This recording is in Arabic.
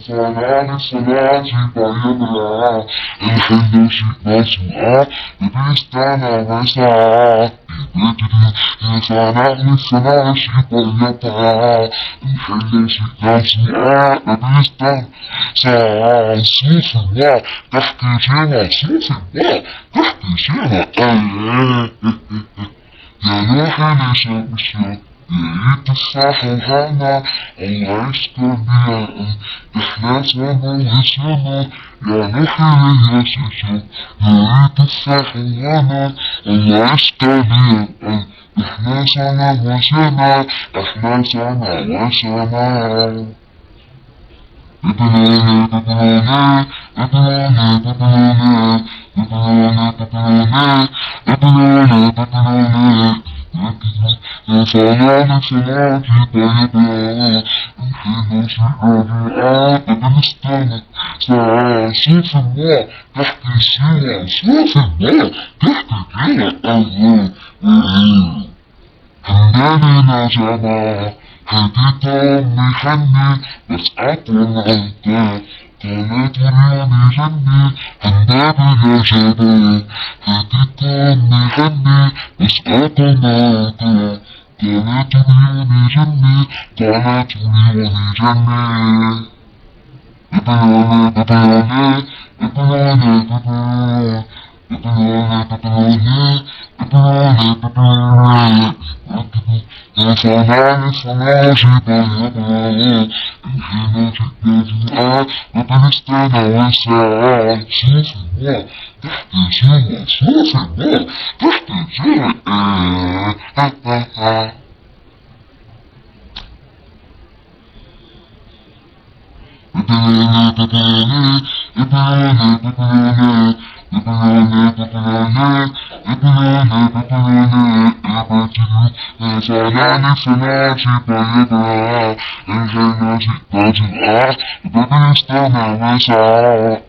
صلاة صلاة طيبة الحلو شيء مسموع ببستانة مساء صلاة صلاة طيبة الحلو شيء مسموع ببستانة مساء صوف الله تحكي فيها صوف الله تحكي فيها يا روحي ليش يريد الصاحب هنا الله يسكن بيا احنا سوا وسوا يا روحي ليش يريد الصاحب هنا الله يسكن بيا احنا سوا وسوا احنا سوا وسوا صلاة صلاة طيبة الحين شعرها بمستنى صوف الله تحكي سوا صوف الله تحكي سوا حمداني نجمة هديت أمي حني بس أطول عدة قالت اليوم جني حمداني نجمة هديت أمي حني بس أطول عدة قالت اليوم جني قالت اليوم جني صلاة صلاة طيبة الحين تبدأ ببستانة وساء صوف الله تحكي سوا صوف الله تحكي سوا صلاة صلاة طيبة الحين تبدأ ببستانة وساء